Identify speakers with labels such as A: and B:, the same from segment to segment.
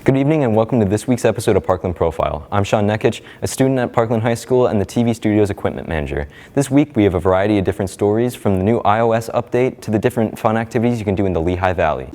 A: Good evening and welcome to this week's episode of Parkland Profile. I'm Sean Nekic, a student at Parkland High School and the TV Studios equipment manager. This week we have a variety of different stories, from the new iOS update to the different fun activities you can do in the Lehigh Valley.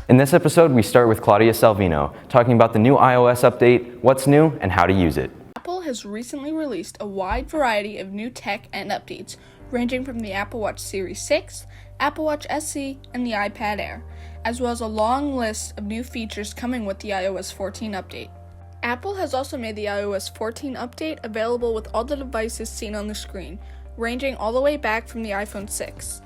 A: In this episode, we start with Claudia Salvino, talking about the new iOS update, what's new, and how to use it.
B: Apple has recently released a wide variety of new tech and updates, ranging from the Apple Watch Series 6, Apple Watch SE, and the iPad Air, as well as a long list of new features coming with the iOS 14 update. Apple has also made the iOS 14 update available with all the devices seen on the screen, ranging all the way back from the iPhone 6.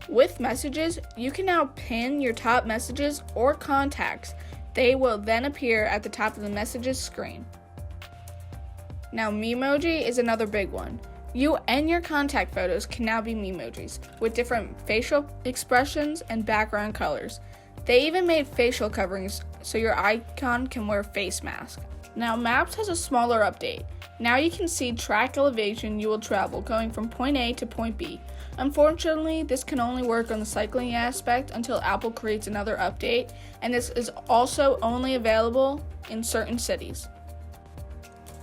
B: With messages, you can now pin your top messages or contacts. They will then appear at the top of the messages screen. Now, Memoji is another big one. You and your contact photos can now be Memojis, with different facial expressions and background colors. They even made facial coverings so your icon can wear a face mask. Now, Maps has a smaller update. Now you can see track elevation you will travel going from point A to point B. Unfortunately, this can only work on the cycling aspect until Apple creates another update, and this is also only available in certain cities.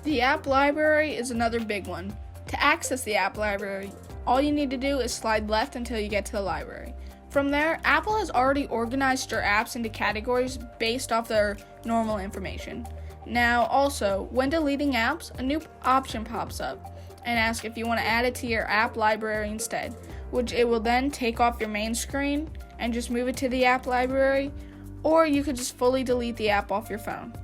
B: The app library is another big one. To access the app library, all you need to do is slide left until you get to the library. From there, Apple has already organized your apps into categories based off their normal information. Now, also, when deleting apps, a new option pops up and asks if you want to add it to your app library instead, which it will then take off your main screen and just move it to the app library, or you could just fully delete the app off your phone.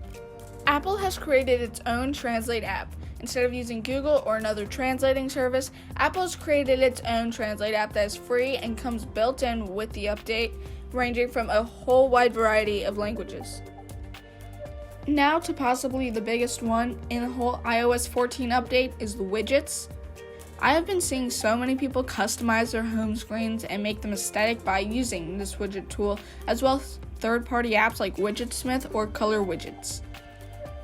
B: Apple has created its own Translate app. Instead of using Google or another translating service, Apple has created its own Translate app that is free and comes built in with the update, ranging from a whole wide variety of languages. Now to possibly the biggest one in the whole iOS 14 update is the widgets. I have been seeing so many people customize their home screens and make them aesthetic by using this widget tool, as well as third-party apps like Widgetsmith or Color Widgets.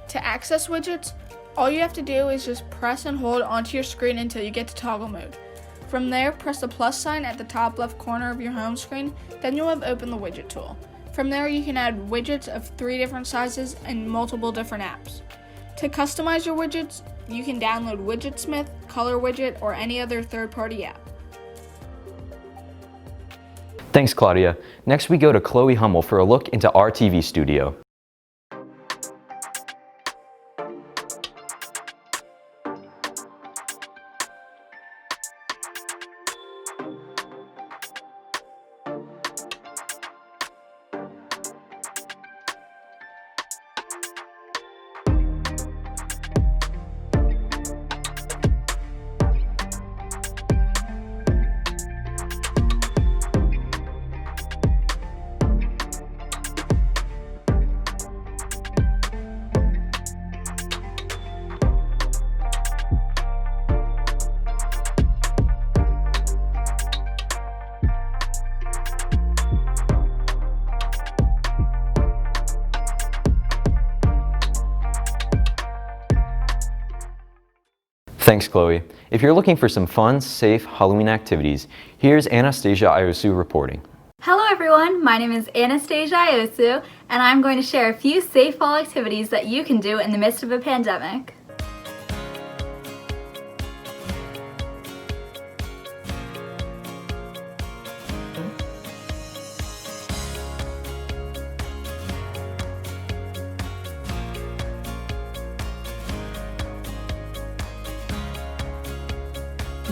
B: To access widgets, all you have to do is just press and hold onto your screen until you get to toggle mode. From there, press the plus sign at the top left corner of your home screen, then you'll have opened the widget tool. From there, you can add widgets of 3 different sizes and multiple different apps. To customize your widgets, you can download Widgetsmith, Color Widget, or any other third-party app.
A: Thanks, Claudia. Next we go to Chloe Hummel for a look into our TV studio. Thanks, Chloe. If you're looking for some fun, safe Halloween activities, here's Anastasia Iosu reporting.
C: Hello everyone, my name is Anastasia Iosu, and I'm going to share a few safe fall activities that you can do in the midst of a pandemic.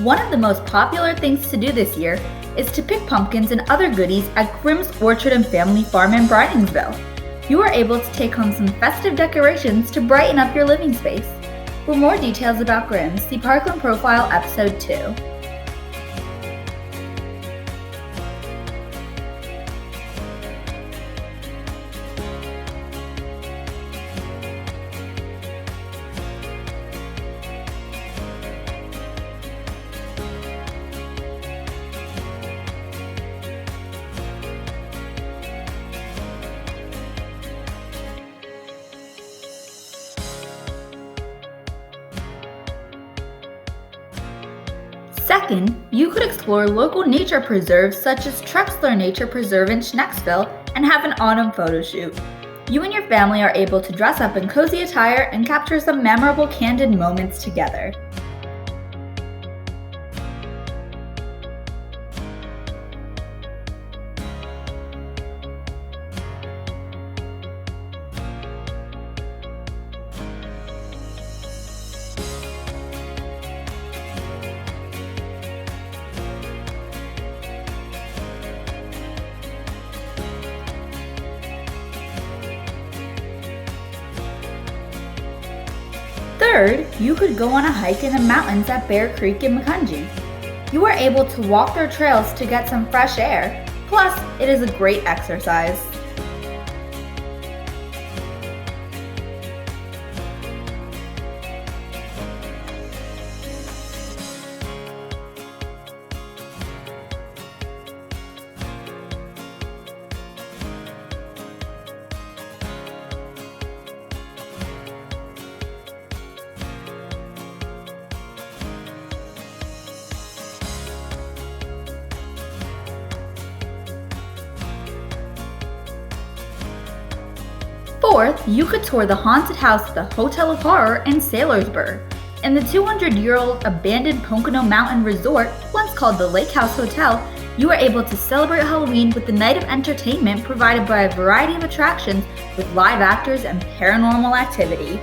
C: One of the most popular things to do this year is to pick pumpkins and other goodies at Grimm's Orchard and Family Farm in Bridensville. You are able to take home some festive decorations to brighten up your living space. For more details about Grimm's, see Parkland Profile Episode 2. Second, you could explore local nature preserves such as Trexler Nature Preserve in Schnecksville and have an autumn photo shoot. You and your family are able to dress up in cozy attire and capture some memorable candid moments together. Third, you could go on a hike in the mountains at Bear Creek in Macungie. You are able to walk their trails to get some fresh air, plus it is a great exercise. Fourth, you could tour the haunted house at the Hotel of Horror in Saylorsburg. In the 200-year-old abandoned Pocono Mountain Resort, once called the Lake House Hotel, you are able to celebrate Halloween with the night of entertainment provided by a variety of attractions with live actors and paranormal activity.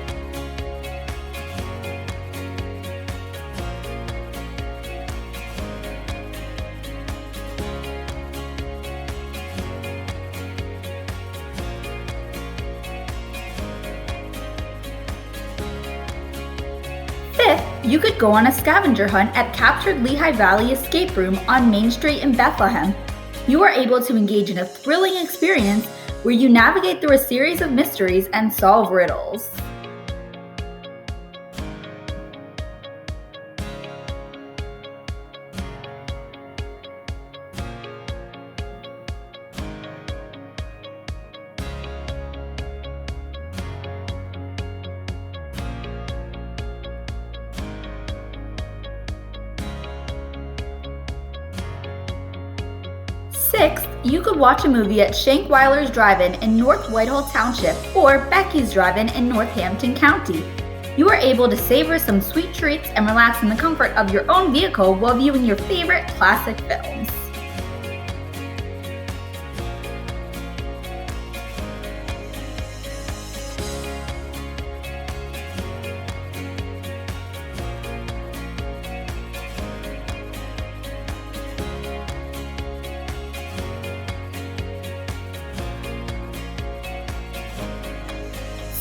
C: Fifth, you could go on a scavenger hunt at Captured Lehigh Valley Escape Room on Main Street in Bethlehem. You are able to engage in a thrilling experience where you navigate through a series of mysteries and solve riddles. Sixth, you could watch a movie at Shankweiler's Drive-In in North Whitehall Township or Becky's Drive-In in Northampton County. You are able to savor some sweet treats and relax in the comfort of your own vehicle while viewing your favorite classic films.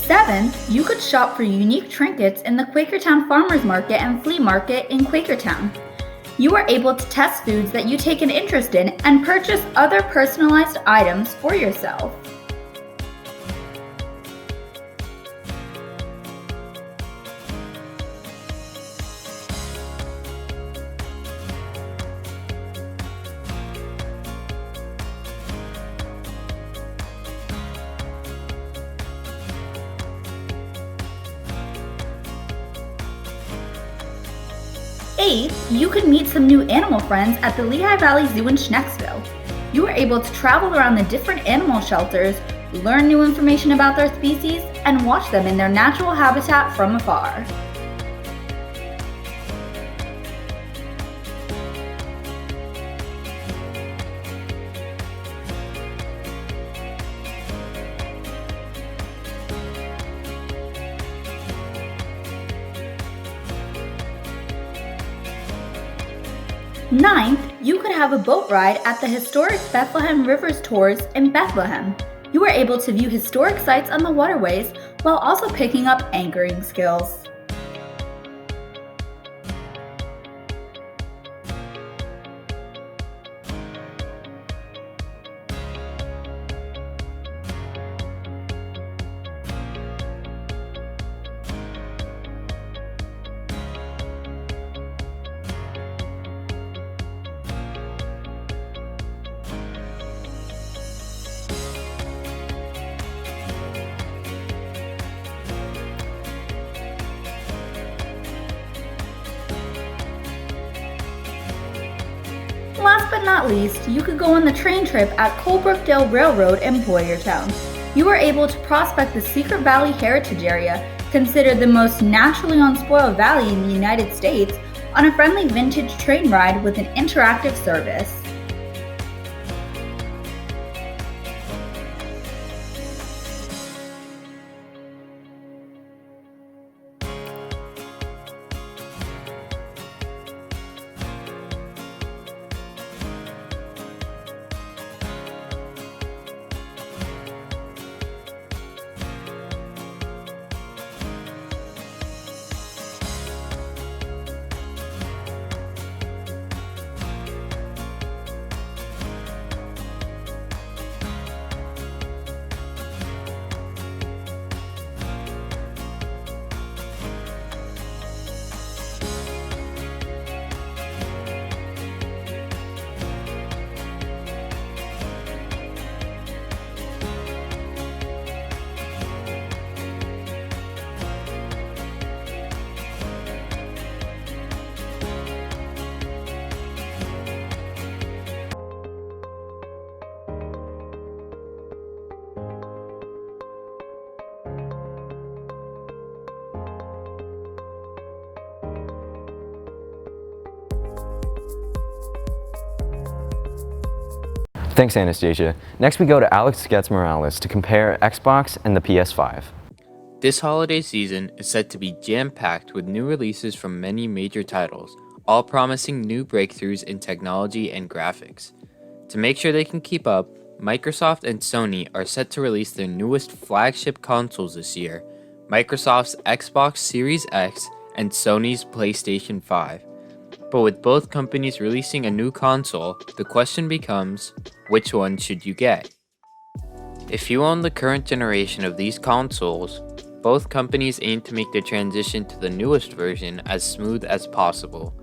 C: Seventh, you could shop for unique trinkets in the Quakertown Farmers Market and Flea Market in Quakertown. You are able to test foods that you take an interest in and purchase other personalized items for yourself. Eighth, you could meet some new animal friends at the Lehigh Valley Zoo in Schnecksville. You are able to travel around the different animal shelters, learn new information about their species, and watch them in their natural habitat from afar. Ninth, you could have a boat ride at the historic Bethlehem Rivers Tours in Bethlehem. You are able to view historic sites on the waterways while also picking up anchoring skills. not least, you could go on the train trip at Colebrookdale Railroad in Boyertown. You are able to prospect the Secret Valley Heritage Area, considered the most naturally unspoiled valley in the United States, on a friendly vintage train ride with an interactive service.
A: Thanks, Anastasia. Next, we go to Alex Getz Morales to compare Xbox and the PS5.
D: This holiday season is set to be jam-packed with new releases from many major titles, all promising new breakthroughs in technology and graphics. To make sure they can keep up, Microsoft and Sony are set to release their newest flagship consoles this year, Microsoft's Xbox Series X and Sony's PlayStation 5. But with both companies releasing a new console, the question becomes, which one should you get? If you own the current generation of these consoles, both companies aim to make the transition to the newest version as smooth as possible.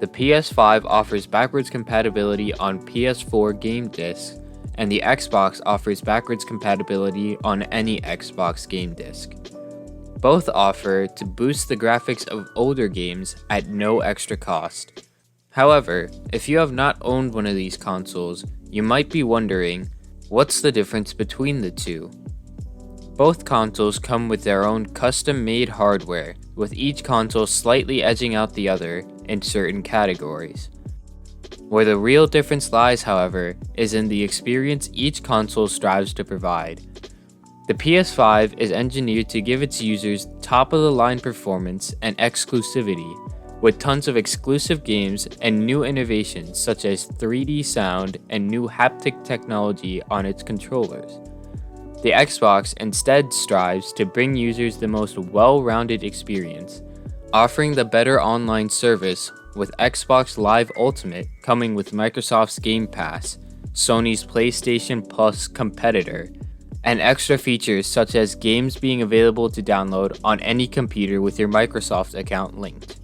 D: The PS5 offers backwards compatibility on PS4 game discs, and the Xbox offers backwards compatibility on any Xbox game disc. Both offer to boost the graphics of older games at no extra cost. However, if you have not owned one of these consoles, you might be wondering, what's the difference between the two? Both consoles come with their own custom-made hardware, with each console slightly edging out the other in certain categories. Where the real difference lies, however, is in the experience each console strives to provide. The PS5 is engineered to give its users top-of-the-line performance and exclusivity, with tons of exclusive games and new innovations such as 3D sound and new haptic technology on its controllers. The Xbox instead strives to bring users the most well-rounded experience, offering the better online service with Xbox Live Ultimate coming with Microsoft's Game Pass, Sony's PlayStation Plus competitor, and extra features such as games being available to download on any computer with your Microsoft account linked.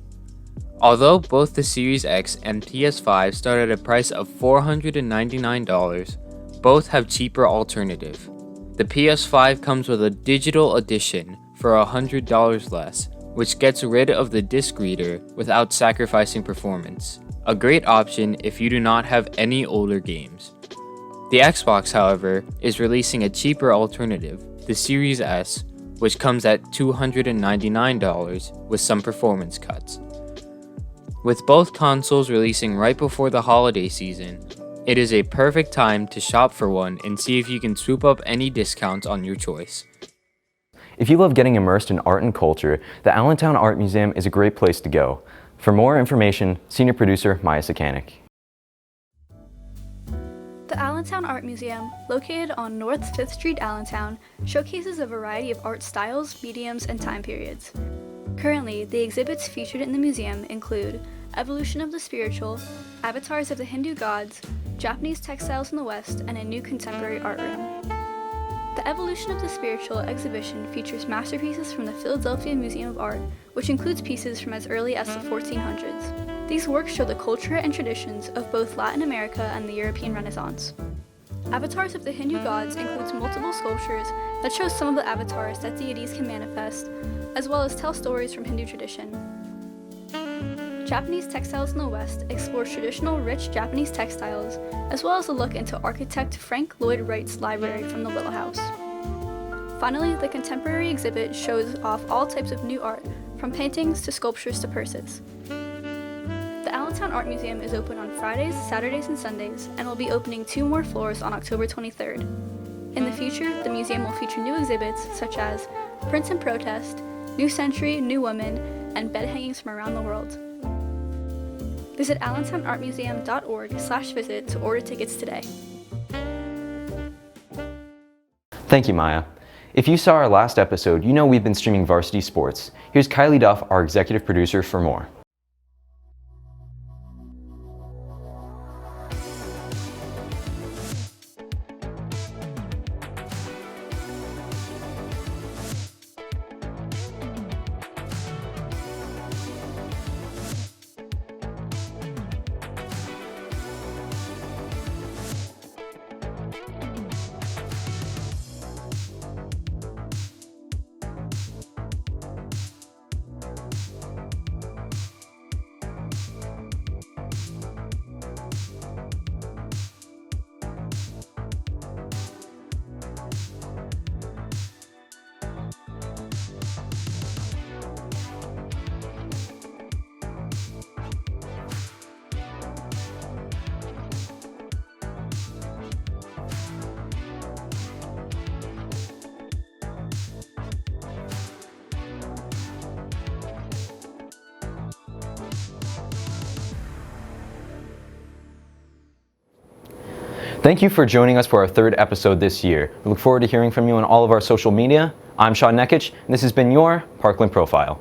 D: Although both the Series X and PS5 start at a price of $499, both have cheaper alternative. The PS5 comes with a digital edition for $100 less, which gets rid of the disc reader without sacrificing performance. A great option if you do not have any older games. The Xbox, however, is releasing a cheaper alternative, the Series S, which comes at $299 with some performance cuts. With both consoles releasing right before the holiday season, it is a perfect time to shop for one and see if you can swoop up any discounts on your choice.
A: If you love getting immersed in art and culture, the Allentown Art Museum is a great place to go. For more information, Senior Producer Maya Sakanik.
E: The Allentown Art Museum, located on North 5th Street, Allentown, showcases a variety of art styles, mediums, and time periods. Currently, the exhibits featured in the museum include Evolution of the Spiritual, Avatars of the Hindu Gods, Japanese Textiles in the West, and a new contemporary art room. The Evolution of the Spiritual exhibition features masterpieces from the Philadelphia Museum of Art, which includes pieces from as early as the 1400s. These works show the culture and traditions of both Latin America and the European Renaissance. Avatars of the Hindu Gods includes multiple sculptures that show some of the avatars that deities can manifest, as well as tell stories from Hindu tradition. Japanese Textiles in the West explores traditional rich Japanese textiles, as well as a look into architect Frank Lloyd Wright's library from the Little House. Finally, the contemporary exhibit shows off all types of new art, from paintings to sculptures to purses. The Allentown Art Museum is open on Fridays, Saturdays, and Sundays, and will be opening 2 more floors on October 23rd. In the future, the museum will feature new exhibits such as Prints and Protest, New Century, New Woman, and bed hangings from around the world. Visit allentownartmuseum.org/visit to order tickets today.
A: Thank you, Maya. If you saw our last episode, you know we've been streaming varsity sports. Here's Kylie Duff, our executive producer, for more. Thank you for joining us for our 3rd episode this year. We look forward to hearing from you on all of our social media. I'm Sean Nekich, and this has been your Parkland Profile.